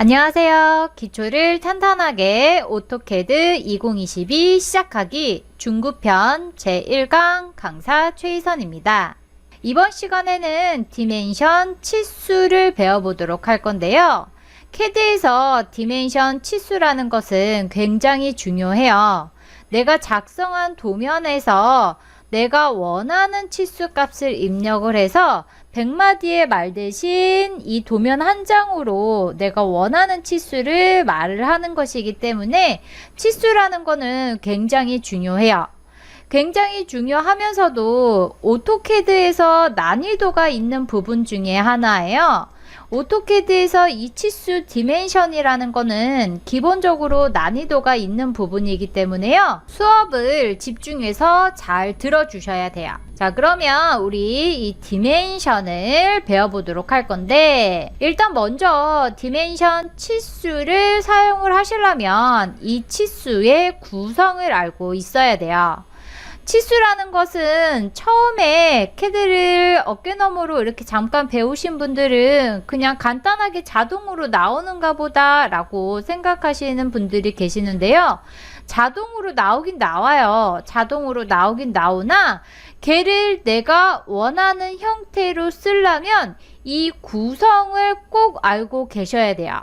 안녕하세요. 기초를 탄탄하게 오토캐드 2022 시작하기 중급편 제1강 강사 최희선입니다. 이번 시간에는 디멘션 치수를 배워보도록 할 건데요. 캐드에서 디멘션 치수라는 것은 굉장히 중요해요. 내가 작성한 도면에서 내가 원하는 치수 값을 입력을 해서 100마디의 말 대신 이 도면 한 장으로 내가 원하는 치수를 말을 하는 것이기 때문에 치수라는 거는 굉장히 중요해요. 굉장히 중요하면서도 오토캐드에서 난이도가 있는 부분 중에 하나예요. 오토캐드에서 이 치수 디멘션이라는 거는 기본적으로 난이도가 있는 부분이기 때문에요. 수업을 집중해서 잘 들어주셔야 돼요. 자, 그러면 우리 이 디멘션을 배워보도록 할 건데, 일단 먼저 디멘션 치수를 사용을 하시려면 이 치수의 구성을 알고 있어야 돼요. 치수라는 것은 처음에 캐드를 어깨너머로 이렇게 잠깐 배우신 분들은 그냥 간단하게 자동으로 나오는가 보다 라고 생각하시는 분들이 계시는데요. 자동으로 나오긴 나와요. 자동으로 나오긴 나오나 걔를 내가 원하는 형태로 쓰려면 이 구성을 꼭 알고 계셔야 돼요.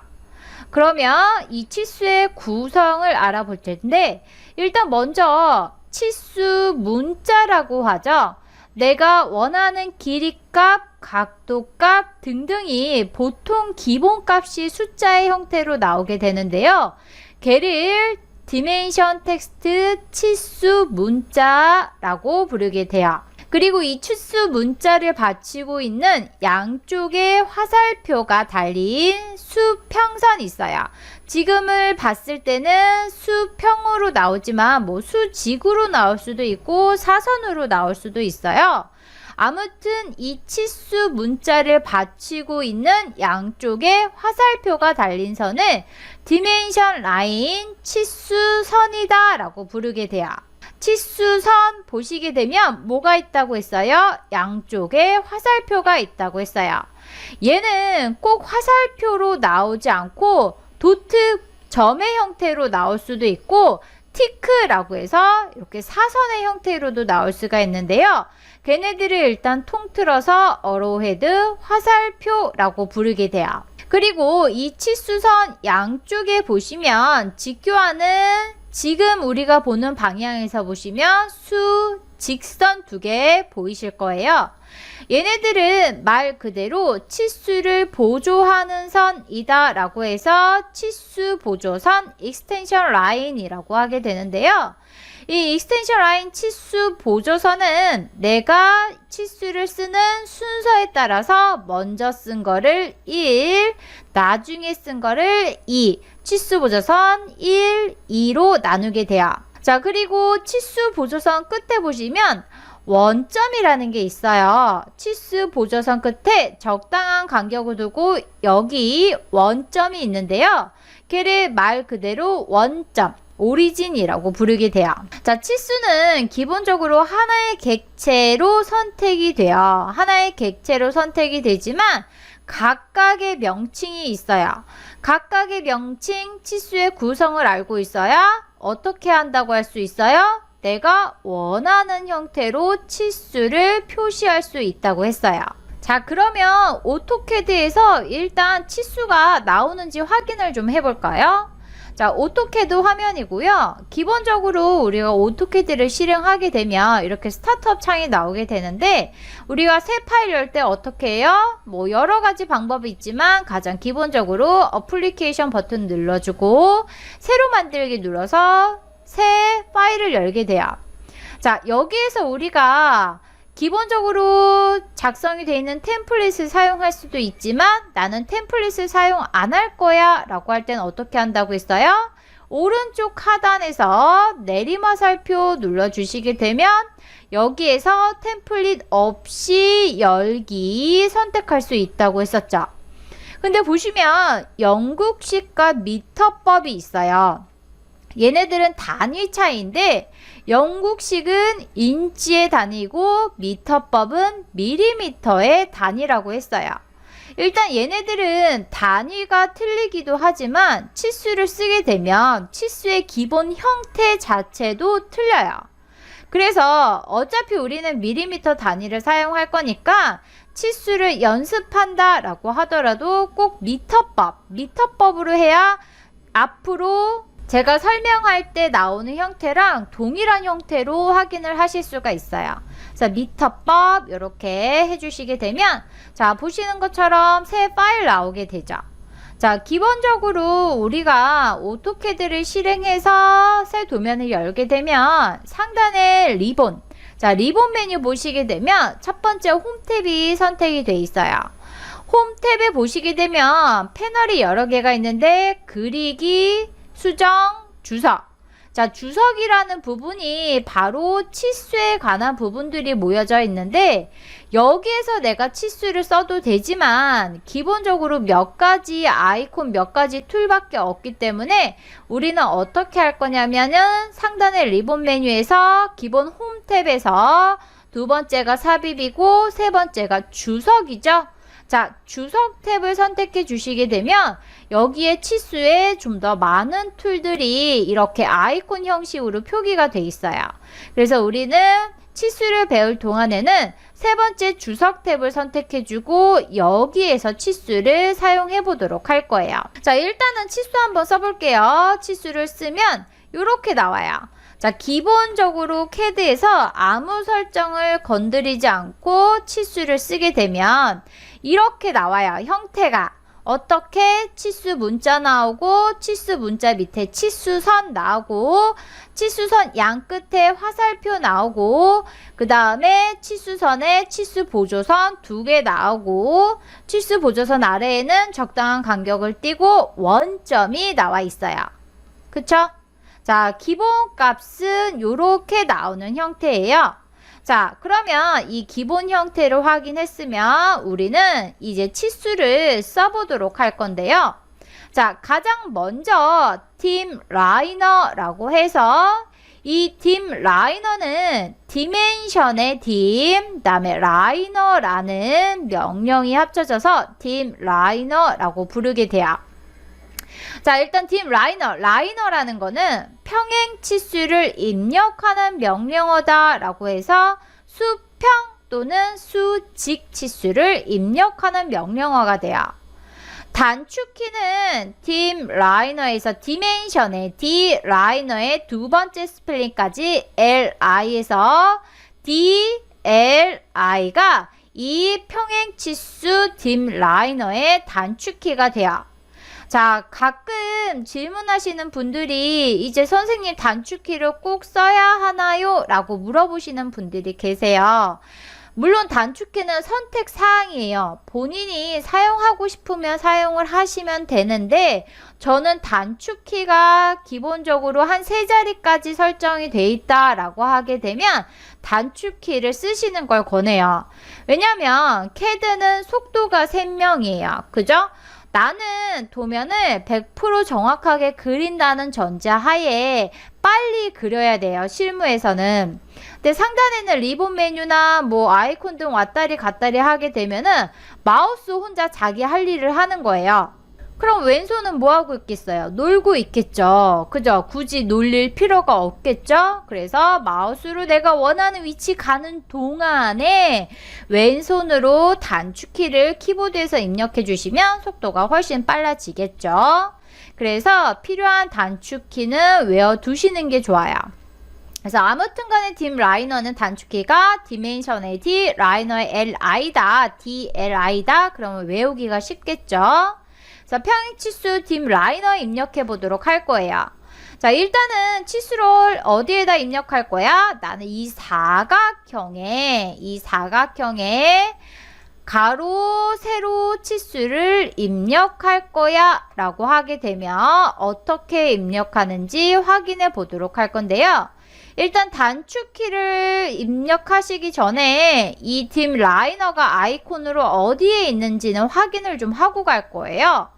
그러면 이 치수의 구성을 알아볼 텐데, 일단 먼저 치수 문자라고 하죠. 내가 원하는 길이값, 각도값 등등이 보통 기본값이 숫자의 형태로 나오게 되는데요. 걔를 디멘션 텍스트 치수 문자라고 부르게 돼요. 그리고 이 치수 문자를 받치고 있는 양쪽에 화살표가 달린 수평선이 있어요. 지금을 봤을 때는 수평으로 나오지만 수직으로 나올 수도 있고 사선으로 나올 수도 있어요. 아무튼 이 치수 문자를 받치고 있는 양쪽에 화살표가 달린 선을 디멘션 라인 치수선이다 라고 부르게 돼요. 치수선 보시게 되면 뭐가 있다고 했어요? 양쪽에 화살표가 있다고 했어요. 얘는 꼭 화살표로 나오지 않고 도트 점의 형태로 나올 수도 있고 티크라고 해서 이렇게 사선의 형태로도 나올 수가 있는데요. 걔네들을 일단 통틀어서 어로헤드 화살표라고 부르게 돼요. 그리고 이 치수선 양쪽에 보시면 직교하는 지금 우리가 보는 방향에서 보시면 직선 두 개 보이실 거예요. 얘네들은 말 그대로 치수를 보조하는 선이다 라고 해서 치수 보조선 익스텐션 라인이라고 하게 되는데요. 이 익스텐션 라인 치수 보조선은 내가 치수를 쓰는 순서에 따라서 먼저 쓴 거를 1, 나중에 쓴 거를 2, 치수 보조선 1, 2로 나누게 돼요. 자, 그리고 치수 보조선 끝에 보시면 원점이라는 게 있어요. 치수 보조선 끝에 적당한 간격을 두고 여기 원점이 있는데요. 걔를 말 그대로 원점, 오리진이라고 부르게 돼요. 자, 치수는 기본적으로 하나의 객체로 선택이 돼요. 하나의 객체로 선택이 되지만 각각의 명칭이 있어요. 각각의 명칭, 치수의 구성을 알고 있어야 어떻게 한다고 할 수 있어요? 내가 원하는 형태로 치수를 표시할 수 있다고 했어요. 자, 그러면 오토캐드에서 일단 치수가 나오는지 확인을 좀 해볼까요? 자, 오토캐드 화면이고요. 기본적으로 우리가 오토캐드를 실행하게 되면 이렇게 스타트업 창이 나오게 되는데, 우리가 새 파일 열 때 어떻게 해요? 여러 가지 방법이 있지만 가장 기본적으로 어플리케이션 버튼 눌러주고 새로 만들기 눌러서 새 파일을 열게 돼요. 자, 여기에서 우리가 기본적으로 작성이 되어 있는 템플릿을 사용할 수도 있지만 나는 템플릿을 사용 안 할 거야 라고 할 때는 어떻게 한다고 했어요? 오른쪽 하단에서 내림화살표 눌러주시게 되면 여기에서 템플릿 없이 열기 선택할 수 있다고 했었죠. 근데 보시면 영국식과 미터법이 있어요. 얘네들은 단위 차이인데 영국식은 인치의 단위고 미터법은 밀리미터의 단위라고 했어요. 일단 얘네들은 단위가 틀리기도 하지만 치수를 쓰게 되면 치수의 기본 형태 자체도 틀려요. 그래서 어차피 우리는 밀리미터 단위를 사용할 거니까 치수를 연습한다 라고 하더라도 꼭 미터법으로 해야 앞으로 제가 설명할 때 나오는 형태랑 동일한 형태로 확인을 하실 수가 있어요. 그래서 미터법 이렇게 해주시게 되면 자, 보시는 것처럼 새 파일 나오게 되죠. 자, 기본적으로 우리가 오토캐드를 실행해서 새 도면을 열게 되면 상단에 리본, 자, 리본 메뉴 보시게 되면 첫 번째 홈 탭이 선택이 돼 있어요. 홈 탭에 보시게 되면 패널이 여러 개가 있는데 그리기, 수정, 주석. 자, 주석이라는 부분이 바로 치수에 관한 부분들이 모여져 있는데 여기에서 내가 치수를 써도 되지만 기본적으로 몇 가지 아이콘, 몇 가지 툴밖에 없기 때문에 우리는 어떻게 할 거냐면은 상단의 리본 메뉴에서 기본 홈 탭에서 두 번째가 삽입이고 세 번째가 주석이죠. 자, 주석 탭을 선택해 주시게 되면 여기에 치수에 좀 더 많은 툴들이 이렇게 아이콘 형식으로 표기가 돼 있어요. 그래서 우리는 치수를 배울 동안에는 세 번째 주석 탭을 선택해 주고 여기에서 치수를 사용해 보도록 할 거예요. 자, 일단은 치수 한번 써볼게요. 치수를 쓰면 이렇게 나와요. 자, 기본적으로 캐드에서 아무 설정을 건드리지 않고 치수를 쓰게 되면 이렇게 나와요. 형태가 어떻게 치수 문자 나오고 치수 문자 밑에 치수선 나오고 치수선 양 끝에 화살표 나오고 그 다음에 치수선에 치수 보조선 2개 나오고 치수 보조선 아래에는 적당한 간격을 띄고 원점이 나와 있어요. 그쵸? 자, 기본 값은 이렇게 나오는 형태예요. 자, 그러면 이 기본 형태를 확인했으면 우리는 이제 치수를 써보도록 할 건데요. 자, 가장 먼저 dim liner라고 해서 이 dim liner는 dimension의 dim, 그다음에 liner라는 명령이 합쳐져서 dim liner라고 부르게 돼요. 자, 일단 dim liner라는 거는 평행 치수를 입력하는 명령어다 라고 해서 수평 또는 수직 치수를 입력하는 명령어가 돼요. 단축키는 dim liner에서 dimension의 d liner의 두 번째 스펠링까지 li에서 d li가 이 평행 치수 dim liner의 단축키가 돼요. 자, 가끔 질문하시는 분들이 이제 선생님 단축키를 꼭 써야 하나요? 라고 물어보시는 분들이 계세요. 물론 단축키는 선택 사항이에요. 본인이 사용하고 싶으면 사용을 하시면 되는데 저는 단축키가 기본적으로 한 3자리까지 설정이 돼 있다라고 하게 되면 단축키를 쓰시는 걸 권해요. 왜냐면 CAD는 속도가 생명이에요. 그죠? 나는 도면을 100% 정확하게 그린다는 전제하에 빨리 그려야 돼요. 실무에서는. 근데 상단에는 리본 메뉴나 뭐 아이콘 등 왔다리 갔다리 하게 되면은 마우스 혼자 자기 할 일을 하는 거예요. 그럼 왼손은 뭐 하고 있겠어요? 놀고 있겠죠. 그죠? 굳이 놀릴 필요가 없겠죠? 그래서 마우스로 내가 원하는 위치 가는 동안에 왼손으로 단축키를 키보드에서 입력해 주시면 속도가 훨씬 빨라지겠죠. 그래서 필요한 단축키는 외워두시는 게 좋아요. 그래서 아무튼 간에 dim liner는 단축키가 dimension의 d, liner의 li다, dli다. 그러면 외우기가 쉽겠죠. 그래서 평행 치수 dim liner 입력해 보도록 할 거예요. 자, 일단은 치수를 어디에다 입력할 거야? 나는 이 사각형에 가로, 세로 치수를 입력할 거야 라고 하게 되면 어떻게 입력하는지 확인해 보도록 할 건데요. 일단 단축키를 입력하시기 전에 이 dim liner가 아이콘으로 어디에 있는지는 확인을 좀 하고 갈 거예요.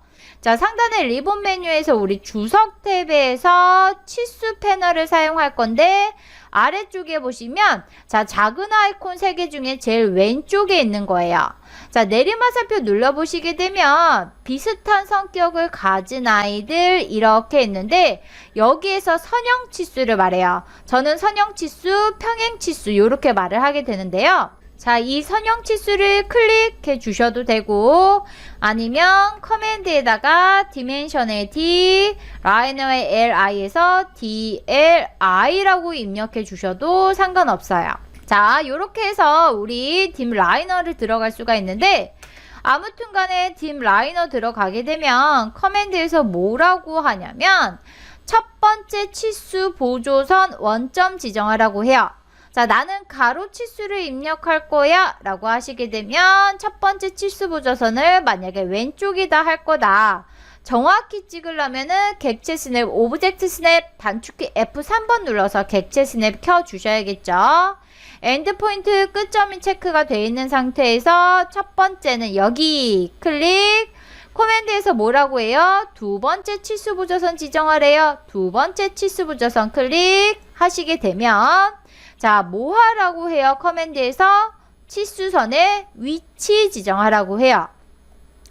자, 상단의 리본 메뉴에서 우리 주석 탭에서 치수 패널을 사용할 건데 아래쪽에 보시면 자, 작은 아이콘 3개 중에 제일 왼쪽에 있는 거예요. 자, 내리마살표 눌러보시게 되면 비슷한 성격을 가진 아이들 이렇게 있는데 여기에서 선형치수를 말해요. 저는 선형치수, 평행치수 이렇게 말을 하게 되는데요. 자, 이 선형치수를 클릭해 주셔도 되고 아니면 커맨드에다가 디멘션의 D, 라이너의 LI에서 DLI라고 입력해 주셔도 상관없어요. 자, 요렇게 해서 우리 dim 라이너를 들어갈 수가 있는데 아무튼 간에 dim 라이너 들어가게 되면 커맨드에서 뭐라고 하냐면 첫 번째 치수 보조선 원점 지정하라고 해요. 자, 나는 가로 치수를 입력할 거야 라고 하시게 되면 첫 번째 치수 보조선을 만약에 왼쪽에다 할 거다. 정확히 찍으려면은 객체 스냅, 오브젝트 스냅, 단축키 F3번 눌러서 객체 스냅 켜 주셔야겠죠. 엔드포인트 끝점이 체크가 되어 있는 상태에서 첫 번째는 여기 클릭. 코맨드에서 뭐라고 해요? 두 번째 치수 보조선 지정하래요. 두 번째 치수 보조선 클릭 하시게 되면 자, 뭐 하라고 해요? 커맨드에서 치수선의 위치 지정하라고 해요.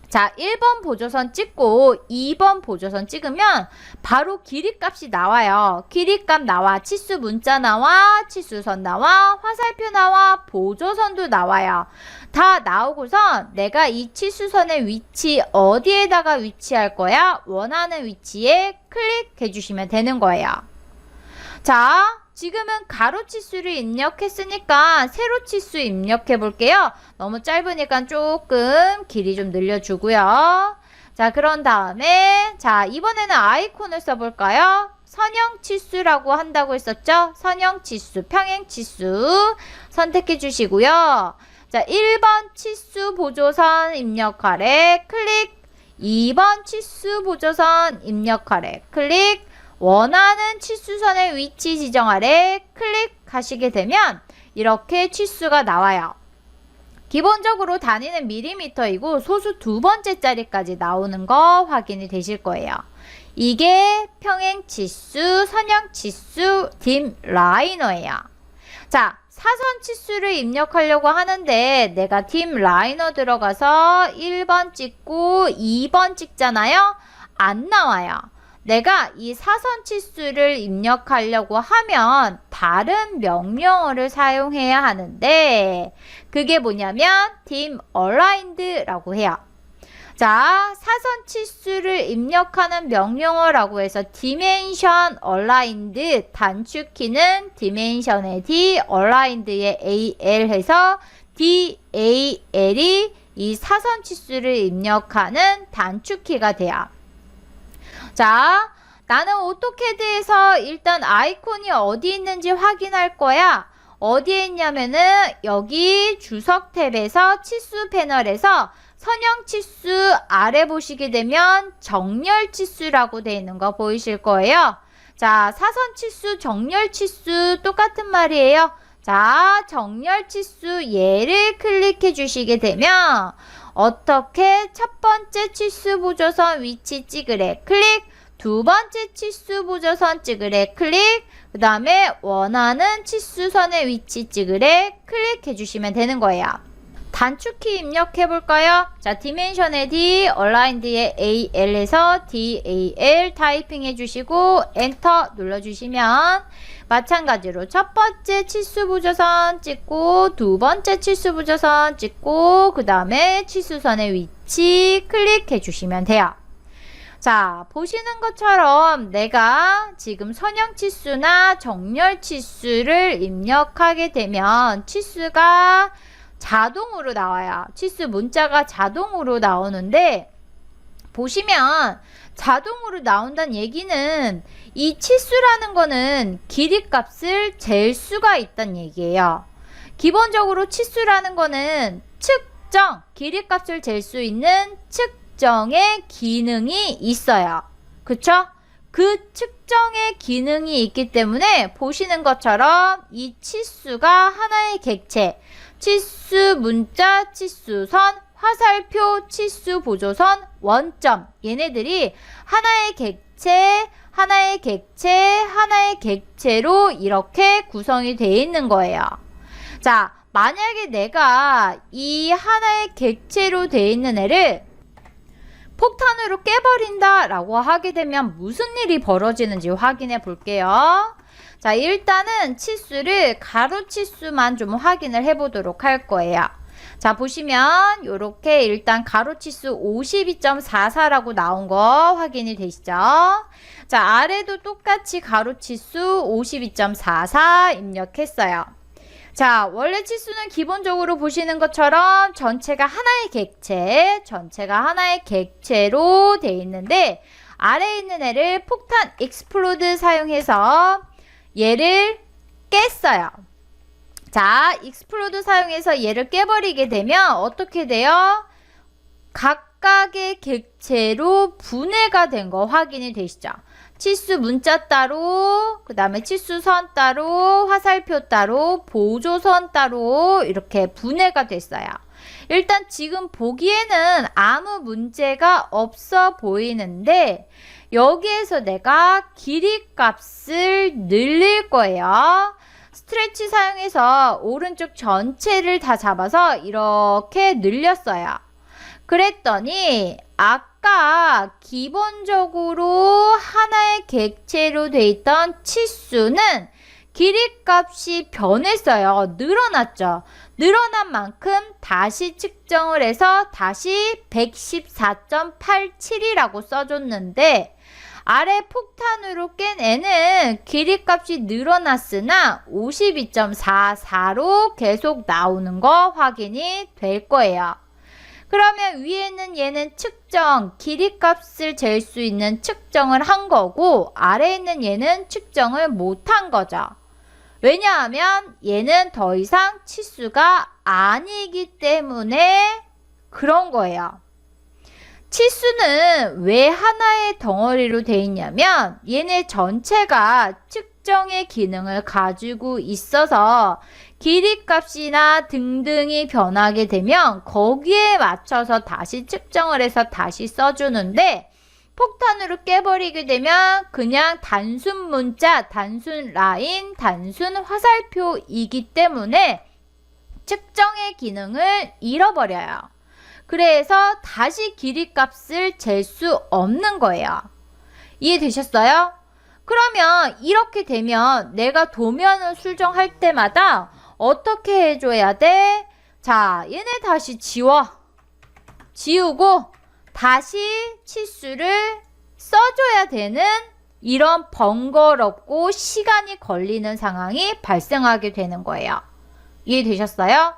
자, 1번 보조선 찍고 2번 보조선 찍으면 바로 길이값이 나와요. 길이값 나와, 치수 문자 나와, 치수선 나와, 화살표 나와, 보조선도 나와요. 다 나오고선 내가 이 치수선의 위치 어디에다가 위치할 거야? 원하는 위치에 클릭해 주시면 되는 거예요. 자, 지금은 가로 치수를 입력했으니까 세로 치수 입력해 볼게요. 너무 짧으니까 조금 길이 좀 늘려주고요. 자, 그런 다음에 자, 이번에는 아이콘을 써볼까요? 선형 치수라고 한다고 했었죠? 선형 치수, 평행 치수 선택해 주시고요. 자, 1번 치수 보조선 입력하래 클릭. 2번 치수 보조선 입력하래 클릭. 원하는 치수선의 위치 지정하래 클릭하시게 되면 이렇게 치수가 나와요. 기본적으로 단위는 밀리미터이고 소수 두 번째 자리까지 나오는 거 확인이 되실 거예요. 이게 평행치수, 선형치수, dim 라이너예요. 자, 사선 치수를 입력하려고 하는데 내가 dim 라이너 들어가서 1번 찍고 2번 찍잖아요. 안 나와요. 내가 이 사선 치수를 입력하려고 하면 다른 명령어를 사용해야 하는데 그게 뭐냐면 dim aligned라고 해요. 자, 사선 치수를 입력하는 명령어라고 해서 dimension aligned 단축키는 dimension의 D, aligned의 AL 해서 DAL이 이 사선 치수를 입력하는 단축키가 돼요. 자, 나는 오토캐드에서 일단 아이콘이 어디 있는지 확인할 거야. 어디에 있냐면은 여기 주석 탭에서 치수 패널에서 선형 치수 아래 보시게 되면 정렬 치수라고 되어 있는 거 보이실 거예요. 자, 사선 치수, 정렬 치수 똑같은 말이에요. 자, 정렬 치수 얘를 클릭해 주시게 되면 어떻게 첫 번째 치수 보조선 위치 찍으래 클릭. 두 번째 치수 보조선 찍으래 클릭. 그 다음에 원하는 치수선의 위치 찍으래 클릭해 주시면 되는 거예요. 단축키 입력해 볼까요? 자, 디멘션의 D, 얼라인드의 AL에서 DAL 타이핑 해주시고 엔터 눌러주시면 마찬가지로 첫 번째 치수 보조선 찍고 두 번째 치수 보조선 찍고 그 다음에 치수선의 위치 클릭해 주시면 돼요. 자, 보시는 것처럼 내가 지금 선형치수나 정렬치수를 입력하게 되면 치수가 자동으로 나와요. 치수 문자가 자동으로 나오는데 보시면 자동으로 나온다는 얘기는 이 치수라는 거는 길이값을 잴 수가 있다는 얘기예요. 기본적으로 치수라는 거는 측정, 길이값을 잴 수 있는 측정의 기능이 있어요. 그쵸? 그 측정의 기능이 있기 때문에 보시는 것처럼 이 치수가 하나의 객체, 치수 문자, 치수선, 화살표, 치수, 보조선, 원점 얘네들이 하나의 객체, 하나의 객체, 하나의 객체로 이렇게 구성이 되어 있는 거예요. 자, 만약에 내가 이 하나의 객체로 되어 있는 애를 폭탄으로 깨버린다 라고 하게 되면 무슨 일이 벌어지는지 확인해 볼게요. 자, 일단은 치수를 가로 치수만 좀 확인을 해 보도록 할 거예요. 자, 보시면 요렇게 일단 가로 치수 52.44라고 나온 거 확인이 되시죠? 자, 아래도 똑같이 가로 치수 52.44 입력했어요. 자, 원래 치수는 기본적으로 보시는 것처럼 전체가 하나의 객체, 전체가 하나의 객체로 되어 있는데 아래에 있는 애를 폭탄 익스플로드 사용해서 얘를 깼어요. 자, 익스플로드 사용해서 얘를 깨버리게 되면 어떻게 돼요? 각각의 객체로 분해가 된 거 확인이 되시죠? 치수 문자 따로, 그 다음에 치수선 따로, 화살표 따로, 보조선 따로 이렇게 분해가 됐어요. 일단 지금 보기에는 아무 문제가 없어 보이는데 여기에서 내가 길이 값을 늘릴 거예요. 스트레치 사용해서 오른쪽 전체를 다 잡아서 이렇게 늘렸어요. 그랬더니 아까 기본적으로 하나의 객체로 돼 있던 치수는 길이값이 변했어요. 늘어났죠. 늘어난 만큼 다시 측정을 해서 다시 114.87이라고 써줬는데 아래 폭탄으로 깬 애는 길이값이 늘어났으나 52.44로 계속 나오는 거 확인이 될 거예요. 그러면 위에 있는 얘는 측정, 길이값을 잴 수 있는 측정을 한 거고 아래에 있는 얘는 측정을 못한 거죠. 왜냐하면 얘는 더 이상 치수가 아니기 때문에 그런 거예요. 치수는 왜 하나의 덩어리로 되어 있냐면 얘네 전체가 측정의 기능을 가지고 있어서 길이값이나 등등이 변하게 되면 거기에 맞춰서 다시 측정을 해서 다시 써주는데 폭탄으로 깨버리게 되면 그냥 단순 문자, 단순 라인, 단순 화살표이기 때문에 측정의 기능을 잃어버려요. 그래서 다시 길이값을 잴 수 없는 거예요. 이해되셨어요? 그러면 이렇게 되면 내가 도면을 수정할 때마다 어떻게 해줘야 돼? 자, 얘네 다시 지우고 다시 치수를 써줘야 되는 이런 번거롭고 시간이 걸리는 상황이 발생하게 되는 거예요. 이해되셨어요?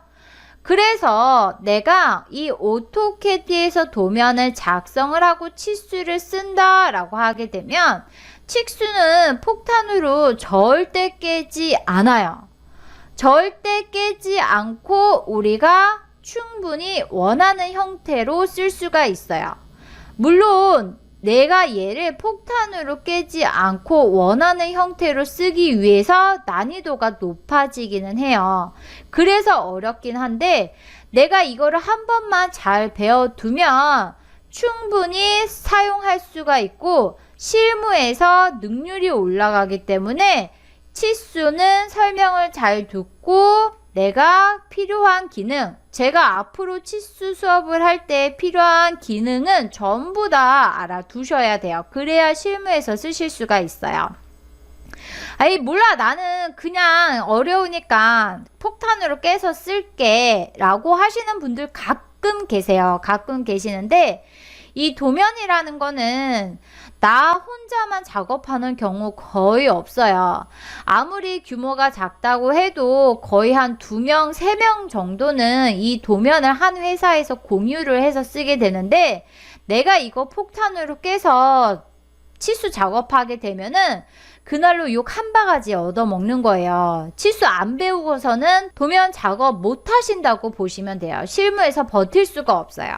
그래서 내가 이 오토캐드에서 도면을 작성을 하고 치수를 쓴다라고 하게 되면 치수는 폭탄으로 절대 깨지 않아요. 절대 깨지 않고 우리가 충분히 원하는 형태로 쓸 수가 있어요. 물론 내가 얘를 폭탄으로 깨지 않고 원하는 형태로 쓰기 위해서 난이도가 높아지기는 해요. 그래서 어렵긴 한데 내가 이거를 한 번만 잘 배워두면 충분히 사용할 수가 있고 실무에서 능률이 올라가기 때문에 치수는 설명을 잘 듣고 내가 필요한 기능, 제가 앞으로 치수 수업을 할 때 필요한 기능은 전부 다 알아두셔야 돼요. 그래야 실무에서 쓰실 수가 있어요. 아이 몰라 나는 그냥 어려우니까 폭탄으로 깨서 쓸게 라고 하시는 분들 가끔 계세요. 가끔 계시는데 이 도면이라는 거는 나 혼자만 작업하는 경우 거의 없어요. 아무리 규모가 작다고 해도 거의 한 2명, 3명 정도는 이 도면을 한 회사에서 공유를 해서 쓰게 되는데 내가 이거 폭탄으로 깨서 치수 작업하게 되면은 그날로 욕 한 바가지 얻어먹는 거예요. 치수 안 배우고서는 도면 작업 못 하신다고 보시면 돼요. 실무에서 버틸 수가 없어요.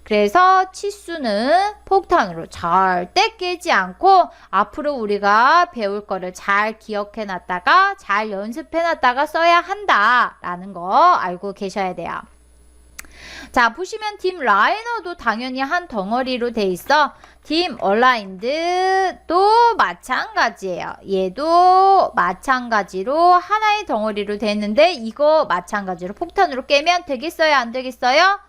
그래서 치수는 폭탄으로 절대 깨지 않고 앞으로 우리가 배울 거를 잘 기억해 놨다가 잘 연습해 놨다가 써야 한다 라는 거 알고 계셔야 돼요. 자, 보시면 dim liner도 당연히 한 덩어리로 돼 있어. dim aligned도 마찬가지예요. 얘도 마찬가지로 하나의 덩어리로 돼 있는데 이거 마찬가지로 폭탄으로 깨면 되겠어요? 안 되겠어요?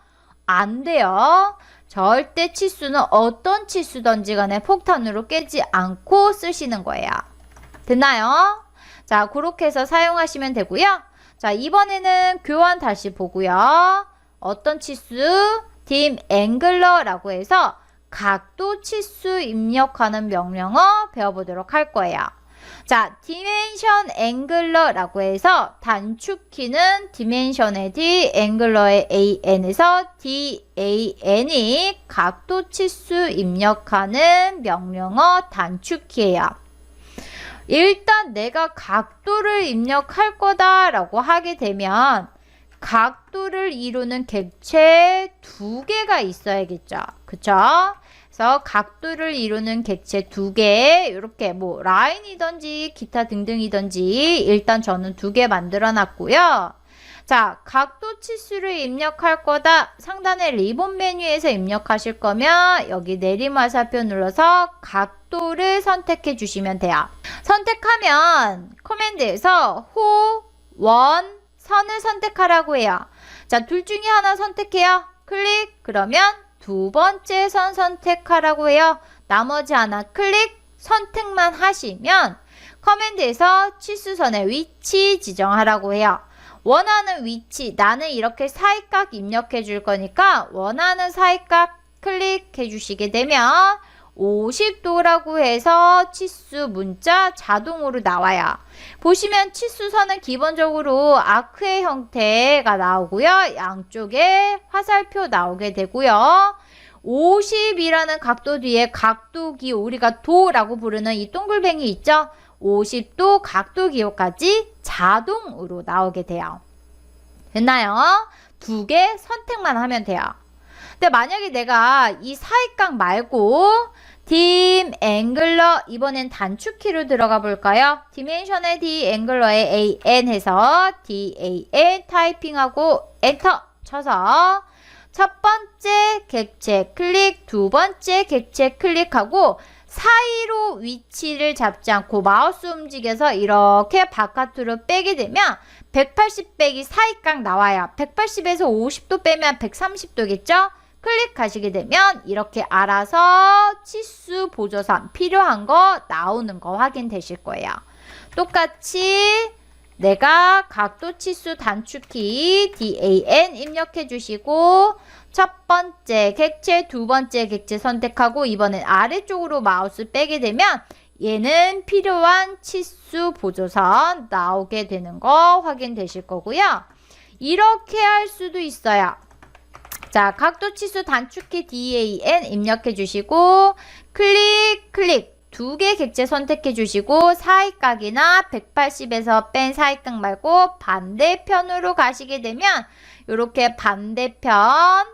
안 돼요. 절대 치수는 어떤 치수든지 간에 폭탄으로 깨지 않고 쓰시는 거예요. 됐나요? 자, 그렇게 해서 사용하시면 되고요. 자, 이번에는 교환 다시 보고요. 어떤 치수? dim angular라고 해서 각도 치수 입력하는 명령어 배워보도록 할 거예요. 자, dimension angular라고 해서 단축키는 dimension의 D, angular의 AN에서 DAN이 각도 치수 입력하는 명령어 단축키예요. 일단 내가 각도를 입력할 거다 라고 하게 되면 각도를 이루는 객체 두 개가 있어야겠죠. 그쵸? 그래서 각도를 이루는 객체 두 개, 이렇게 뭐 라인이든지 기타 등등이든지 일단 저는 두 개 만들어 놨고요. 자, 각도 치수를 입력할 거다. 상단의 리본 메뉴에서 입력하실 거면 여기 내림 화살표 눌러서 각도를 선택해 주시면 돼요. 선택하면 커맨드에서 호, 원, 선을 선택하라고 해요. 자, 둘 중에 하나 선택해요. 클릭. 그러면 두 번째 선 선택하라고 해요. 나머지 하나 클릭. 선택만 하시면 커맨드에서 치수선의 위치 지정하라고 해요. 원하는 위치, 나는 이렇게 사이각 입력해 줄 거니까 원하는 사이각 클릭해 주시게 되면 50도라고 해서 치수 문자 자동으로 나와요. 보시면 치수선은 기본적으로 아크의 형태가 나오고요. 양쪽에 화살표 나오게 되고요. 50이라는 각도 뒤에 각도기, 우리가 도라고 부르는 이 동글뱅이 있죠? 50도 각도 기호까지 자동으로 나오게 돼요. 됐나요? 두 개 선택만 하면 돼요. 근데 만약에 내가 이 사이각 말고 dim angular, 이번엔 단축키로 들어가 볼까요? dimension의 D, angular의 AN 해서 DAN 타이핑하고 엔터 쳐서 첫 번째 객체 클릭, 두 번째 객체 클릭하고 사이로 위치를 잡지 않고 마우스 움직여서 이렇게 바깥으로 빼게 되면 180 빼기 사이각 나와요. 180에서 50도 빼면 130도겠죠? 클릭하시게 되면 이렇게 알아서 치수 보조선 필요한 거 나오는 거 확인되실 거예요. 똑같이 내가 각도 치수 단축키 DAN 입력해 주시고 첫 번째 객체, 두 번째 객체 선택하고 이번엔 아래쪽으로 마우스 빼게 되면 얘는 필요한 치수 보조선 나오게 되는 거 확인되실 거고요. 이렇게 할 수도 있어요. 자, 각도 치수 단축키 DAN 입력해 주시고 클릭 두 개 객체 선택해 주시고 사이각이나 180에서 뺀 사이각 말고 반대편으로 가시게 되면 이렇게 반대편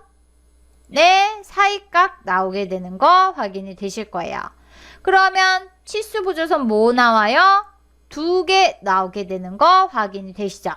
사이각 나오게 되는 거 확인이 되실 거예요. 그러면 치수 보조선 뭐 나와요? 두 개 나오게 되는 거 확인이 되시죠?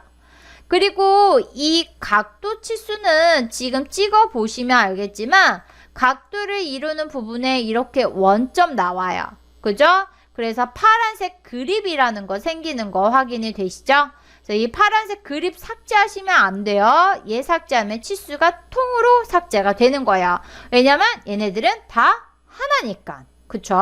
그리고 이 각도 치수는 지금 찍어 보시면 알겠지만 각도를 이루는 부분에 이렇게 원점 나와요. 그죠? 그래서 파란색 그립이라는 거 생기는 거 확인이 되시죠? 그래서 이 파란색 그립 삭제하시면 안 돼요. 얘 삭제하면 치수가 통으로 삭제가 되는 거예요. 왜냐면 얘네들은 다 하나니까. 그쵸?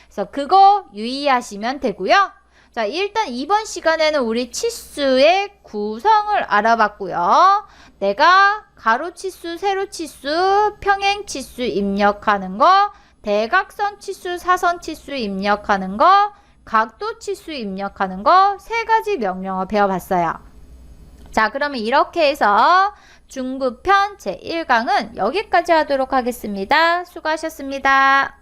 그래서 그거 유의하시면 되고요. 자, 일단 이번 시간에는 우리 치수의 구성을 알아봤고요. 내가 가로 치수, 세로 치수, 평행 치수 입력하는 거, 대각선 치수, 사선 치수 입력하는 거, 각도 치수 입력하는 거 세 가지 명령어 배워봤어요. 자, 그러면 이렇게 해서 중급편 제1강은 여기까지 하도록 하겠습니다. 수고하셨습니다.